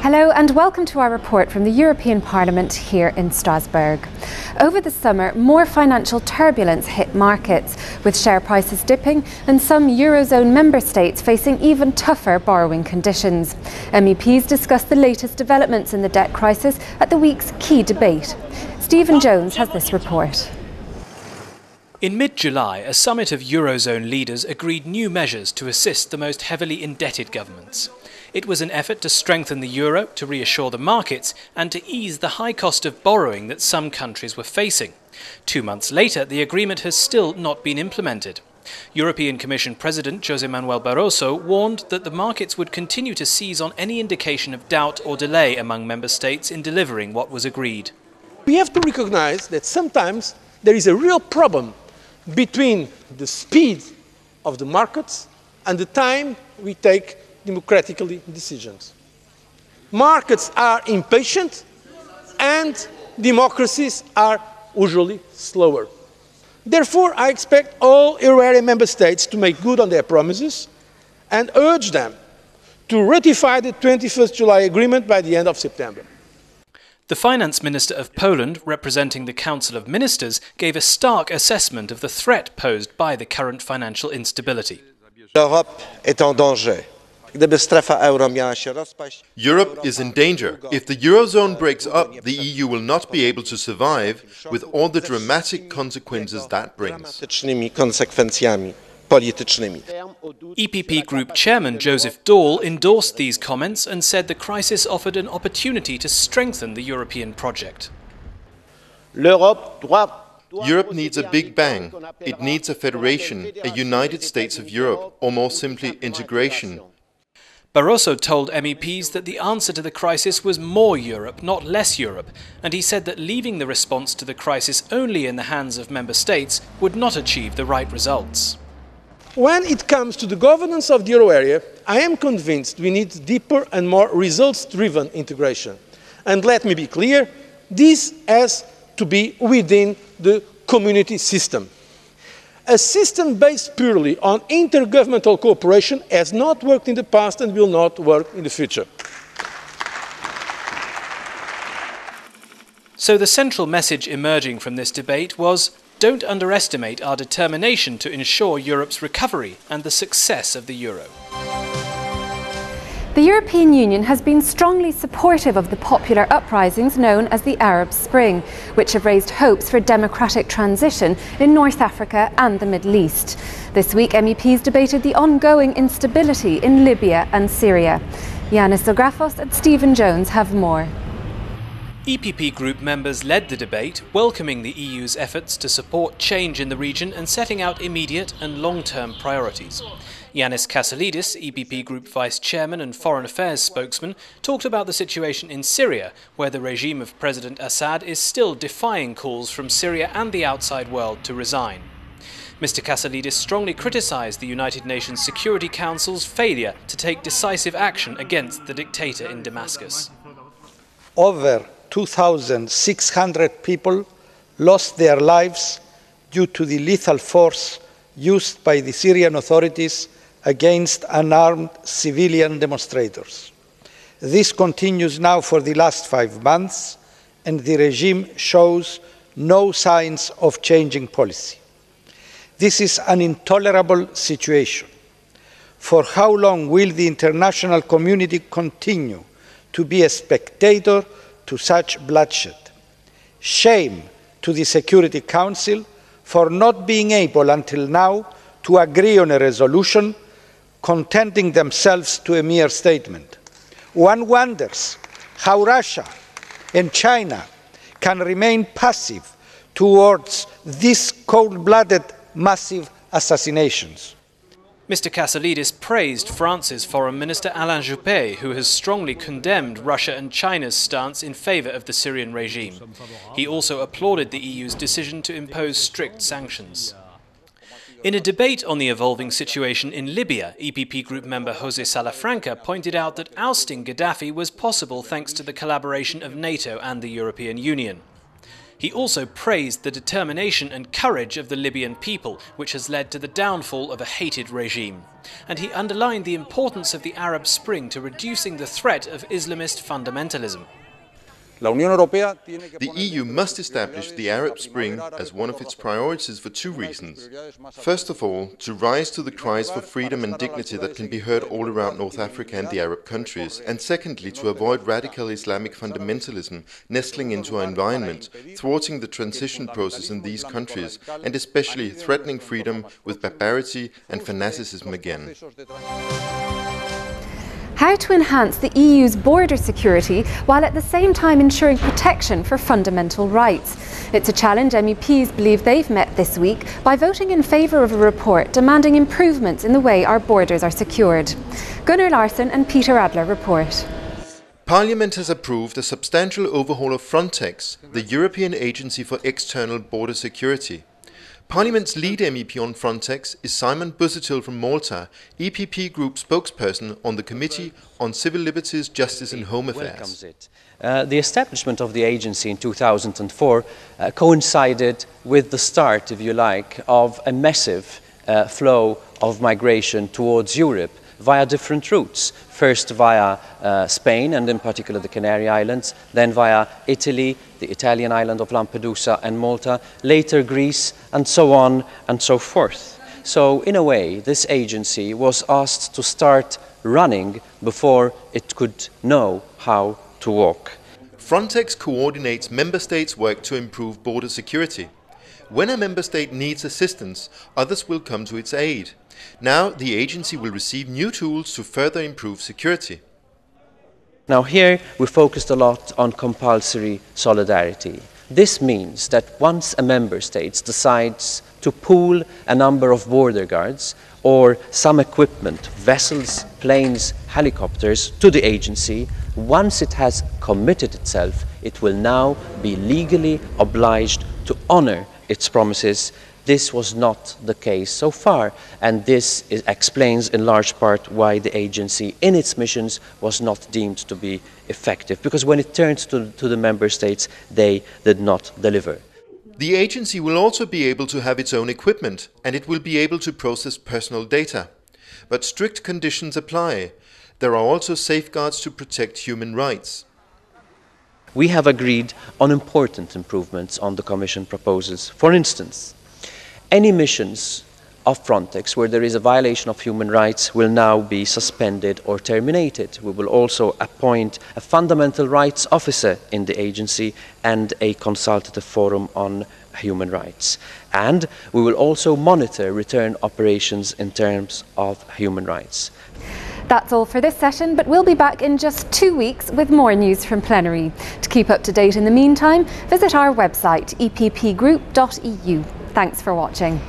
Hello and welcome to our report from the European Parliament here in Strasbourg. Over the summer, more financial turbulence hit markets, with share prices dipping and some Eurozone member states facing even tougher borrowing conditions. MEPs discussed the latest developments in the debt crisis at the week's key debate. Stephen Jones has this report. In mid-July, a summit of Eurozone leaders agreed new measures to assist the most heavily indebted governments. It was an effort to strengthen the euro, to reassure the markets, and to ease the high cost of borrowing that some countries were facing. 2 months later, the agreement has still not been implemented. European Commission President José Manuel Barroso warned that the markets would continue to seize on any indication of doubt or delay among member states in delivering what was agreed. We have to recognize that sometimes there is a real problem between the speed of the markets and the time we take democratically decisions. Markets are impatient and democracies are usually slower. Therefore, I expect all euro area member states to make good on their promises and urge them to ratify the 21st July agreement by the end of September. The Finance Minister of Poland, representing the Council of Ministers, gave a stark assessment of the threat posed by the current financial instability. L'Europe est en danger. Europe is in danger. If the Eurozone breaks up, the EU will not be able to survive, with all the dramatic consequences that brings. EPP Group Chairman Joseph Daul endorsed these comments and said the crisis offered an opportunity to strengthen the European project. Europe needs a big bang. It needs a federation, a United States of Europe, or more simply, integration. Barroso told MEPs that the answer to the crisis was more Europe, not less Europe, and he said that leaving the response to the crisis only in the hands of member states would not achieve the right results. When it comes to the governance of the euro area, I am convinced we need deeper and more results-driven integration. And let me be clear, this has to be within the community system. A system based purely on intergovernmental cooperation has not worked in the past and will not work in the future. So the central message emerging from this debate was, don't underestimate our determination to ensure Europe's recovery and the success of the euro. The European Union has been strongly supportive of the popular uprisings known as the Arab Spring, which have raised hopes for democratic transition in North Africa and the Middle East. This week, MEPs debated the ongoing instability in Libya and Syria. Yanis Zografos and Stephen Jones have more. EPP Group members led the debate, welcoming the EU's efforts to support change in the region and setting out immediate and long-term priorities. Yanis Kasselidis, EPP Group Vice Chairman and Foreign Affairs spokesman, talked about the situation in Syria, where the regime of President Assad is still defying calls from Syria and the outside world to resign. Mr. Kasselidis strongly criticised the United Nations Security Council's failure to take decisive action against the dictator in Damascus. Over 2,600 people lost their lives due to the lethal force used by the Syrian authorities against unarmed civilian demonstrators. This continues now for the last 5 months, and the regime shows no signs of changing policy. This is an intolerable situation. For how long will the international community continue to be a spectator to such bloodshed? Shame to the Security Council for not being able until now to agree on a resolution, contenting themselves to a mere statement. One wonders how Russia and China can remain passive towards these cold-blooded massive assassinations. Mr. Kasselidis praised France's Foreign Minister Alain Juppé, who has strongly condemned Russia and China's stance in favour of the Syrian regime. He also applauded the EU's decision to impose strict sanctions. In a debate on the evolving situation in Libya, EPP Group member José Salafranca pointed out that ousting Gaddafi was possible thanks to the collaboration of NATO and the European Union. He also praised the determination and courage of the Libyan people, which has led to the downfall of a hated regime. And he underlined the importance of the Arab Spring to reducing the threat of Islamist fundamentalism. The EU must establish the Arab Spring as one of its priorities for two reasons. First of all, to rise to the cries for freedom and dignity that can be heard all around North Africa and the Arab countries, and secondly, to avoid radical Islamic fundamentalism nestling into our environment, thwarting the transition process in these countries, and especially threatening freedom with barbarity and fanaticism again. How to enhance the EU's border security while at the same time ensuring protection for fundamental rights. It's a challenge MEPs believe they've met this week by voting in favour of a report demanding improvements in the way our borders are secured. Gunnar Larsson and Peter Adler report. Parliament has approved a substantial overhaul of Frontex, the European Agency for External Border Security. Parliament's lead MEP on Frontex is Simon Busuttil from Malta, EPP Group spokesperson on the Committee on Civil Liberties, Justice and Home Affairs. The establishment of the agency in 2004 coincided with the start, if you like, of a massive flow of migration towards Europe via different routes. First via Spain and in particular the Canary Islands, then via Italy, the Italian island of Lampedusa and Malta, later Greece, and so on and so forth. So in a way, this agency was asked to start running before it could know how to walk. Frontex coordinates member states' work to improve border security. When a member state needs assistance, others will come to its aid. Now the agency will receive new tools to further improve security. Now here we focused a lot on compulsory solidarity. This means that once a member state decides to pool a number of border guards or some equipment, vessels, planes, helicopters to the agency, once it has committed itself, it will now be legally obliged to honour its promises. This was not the case so far, and this explains in large part why the agency in its missions was not deemed to be effective, because when it turned to the member states, they did not deliver. The agency will also be able to have its own equipment, and it will be able to process personal data. But strict conditions apply. There are also safeguards to protect human rights. We have agreed on important improvements on the Commission proposals. For instance, any missions of Frontex where there is a violation of human rights will now be suspended or terminated. We will also appoint a fundamental rights officer in the agency and a consultative forum on human rights. And we will also monitor return operations in terms of human rights. That's all for this session, but we'll be back in just 2 weeks with more news from plenary. To keep up to date in the meantime, visit our website, eppgroup.eu. Thanks for watching.